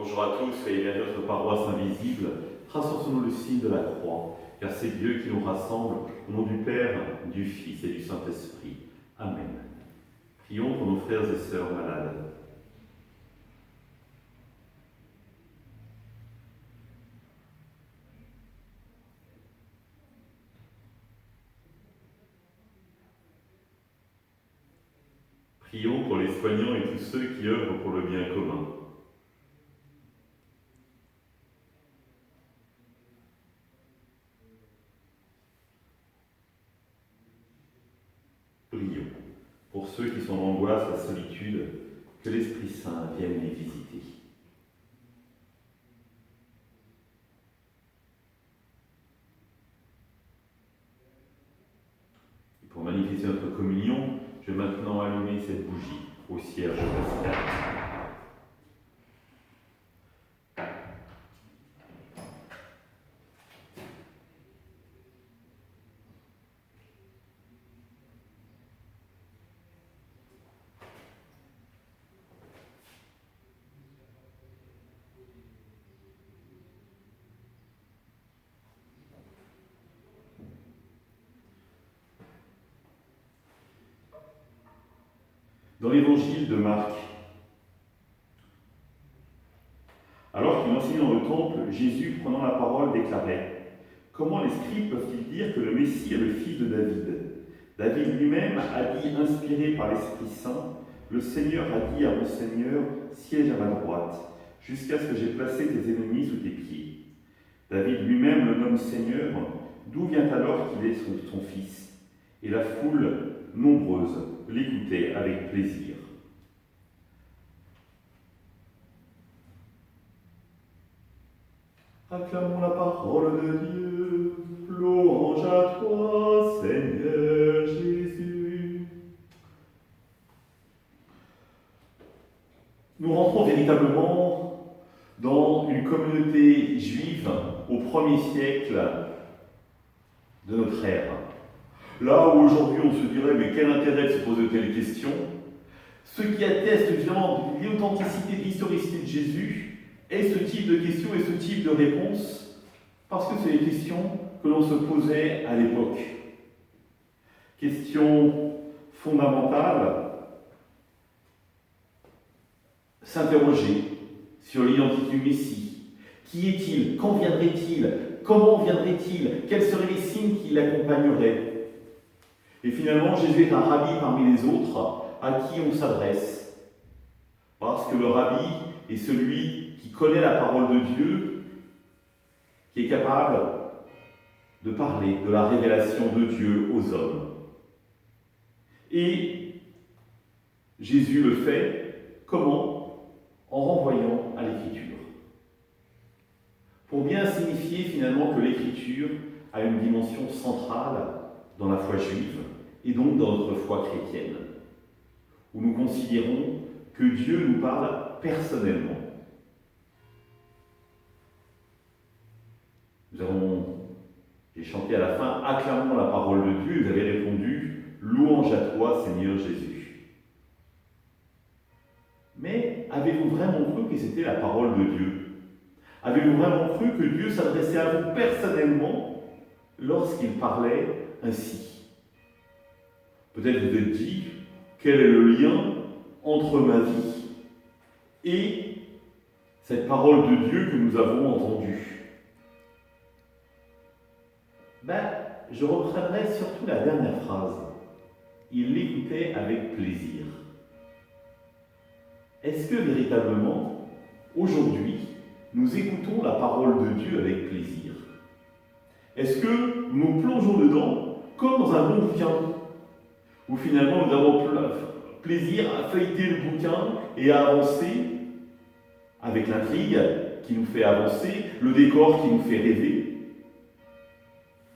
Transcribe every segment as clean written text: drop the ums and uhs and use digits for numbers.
Bonjour à tous, soyez bienvenus à notre paroisse invisible. Traçons sur nous le signe de la croix, car c'est Dieu qui nous rassemble au nom du Père, du Fils et du Saint-Esprit. Amen. Prions pour nos frères et sœurs malades. Prions pour les soignants et tous ceux qui œuvrent pour le bien commun. Prions pour ceux qui sont en angoisse, la solitude, que l'Esprit Saint vienne les visiter. Et pour manifester notre communion, je vais maintenant allumer cette bougie au cierge pascal. Dans l'évangile de Marc, alors qu'il enseignait dans le temple, Jésus, prenant la parole, déclarait : « Comment les scribes peuvent-ils dire que le Messie est le fils de David ? David lui-même a dit, inspiré par l'Esprit Saint : Le Seigneur a dit à mon Seigneur, siège à ma droite, jusqu'à ce que j'ai placé tes ennemis sous tes pieds. David lui-même le nomme Seigneur, d'où vient alors qu'il est son fils ? Et la foule nombreuse l'écoutait avec plaisir. » Acclamons la parole de Dieu, louange à toi, Seigneur Jésus. Nous rentrons véritablement dans une communauté juive au 1er siècle de notre ère. Là où aujourd'hui on se dirait, mais quel intérêt de se poser de telles questions, ce qui atteste évidemment de l'authenticité, de l'historicité de Jésus, est ce type de questions et ce type de réponses, parce que c'est les questions que l'on se posait à l'époque. Questions fondamentales, s'interroger sur l'identité du Messie. Qui est-il ? Quand viendrait-il ? Comment viendrait-il ? Quels seraient les signes qui l'accompagneraient ? Et finalement, Jésus est un rabbi parmi les autres à qui on s'adresse. Parce que le rabbi est celui qui connaît la parole de Dieu, qui est capable de parler de la révélation de Dieu aux hommes. Et Jésus le fait, comment ? En renvoyant à l'Écriture. Pour bien signifier finalement que l'Écriture a une dimension centrale dans la foi juive, et donc dans notre foi chrétienne, où nous considérons que Dieu nous parle personnellement. J'ai chanté à la fin, acclamons la parole de Dieu, vous avez répondu, louange à toi, Seigneur Jésus. Mais avez-vous vraiment cru que c'était la parole de Dieu ? Avez-vous vraiment cru que Dieu s'adressait à vous personnellement lorsqu'il parlait ainsi ? Peut-être vous êtes dit, quel est le lien entre ma vie et cette parole de Dieu que nous avons entendue ? Je reprendrai surtout la dernière phrase. Il l'écoutait avec plaisir. Est-ce que véritablement, aujourd'hui, nous écoutons la parole de Dieu avec plaisir ? Est-ce que nous plongeons dedans comme dans un bon bouquin, où finalement nous avons plaisir à feuilleter le bouquin et à avancer avec l'intrigue qui nous fait avancer, le décor qui nous fait rêver ?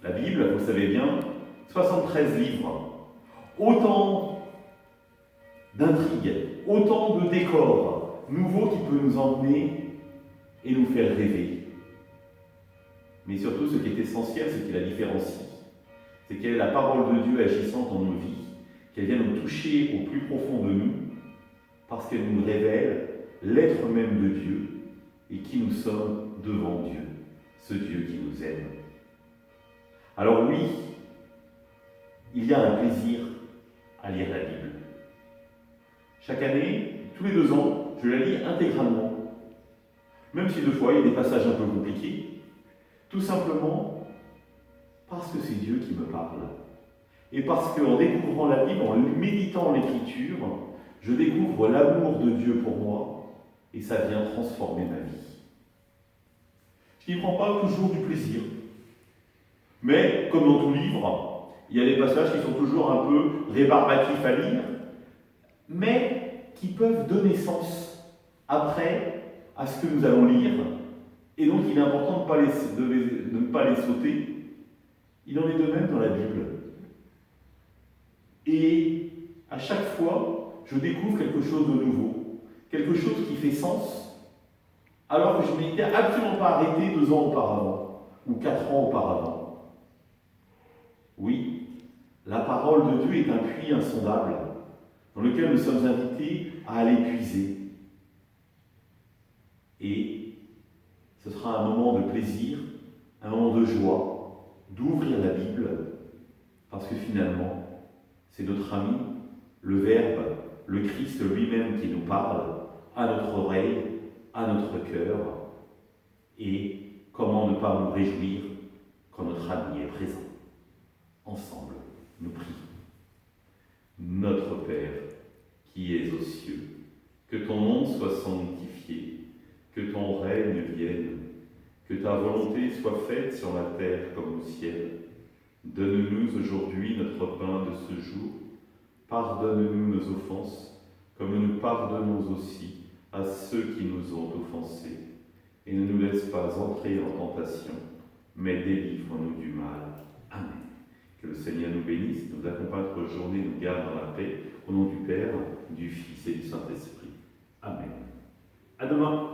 La Bible, vous savez bien, 73 livres, autant d'intrigues, autant de décors nouveaux qui peuvent nous emmener et nous faire rêver. Mais surtout, ce qui est essentiel, ce qui la différencie, c'est qu'elle est la parole de Dieu agissante dans nos vies, qu'elle vient nous toucher au plus profond de nous, parce qu'elle nous révèle l'être même de Dieu, et qui nous sommes devant Dieu, ce Dieu qui nous aime. Alors oui, il y a un plaisir à lire la Bible. Chaque année, tous les 2 ans, je la lis intégralement. Même si des fois il y a des passages un peu compliqués, tout simplement parce que c'est Dieu qui me parle. Et parce qu'en découvrant la Bible, en méditant l'Écriture, je découvre l'amour de Dieu pour moi et ça vient transformer ma vie. Je n'y prends pas toujours du plaisir. Mais, comme dans tout livre, il y a des passages qui sont toujours un peu rébarbatifs à lire, mais qui peuvent donner sens après à ce que nous allons lire. Et donc, il est important de ne pas les sauter. Il en est de même dans la Bible. Et à chaque fois, je découvre quelque chose de nouveau, quelque chose qui fait sens, alors que je ne m'étais absolument pas arrêté 2 ans auparavant, ou 4 ans auparavant. Oui, la parole de Dieu est un puits insondable, dans lequel nous sommes invités à aller puiser. Et ce sera un moment de plaisir, un moment de joie, d'ouvrir la Bible, parce que finalement, c'est notre ami, le Verbe, le Christ lui-même qui nous parle à notre oreille, à notre cœur. Et comment ne pas nous réjouir quand notre ami est présent. Ensemble, nous prions. Notre Père, qui es aux cieux, que ton nom soit sanctifié, que ton règne vienne, que ta volonté soit faite sur la terre comme au ciel. Donne-nous aujourd'hui notre pain de ce jour. Pardonne-nous nos offenses, comme nous pardonnons aussi à ceux qui nous ont offensés. Et ne nous laisse pas entrer en tentation, mais délivre-nous du mal. Amen. Que le Seigneur nous bénisse, nous accompagne notre journée, nous garde dans la paix. Au nom du Père, du Fils et du Saint-Esprit. Amen. À demain.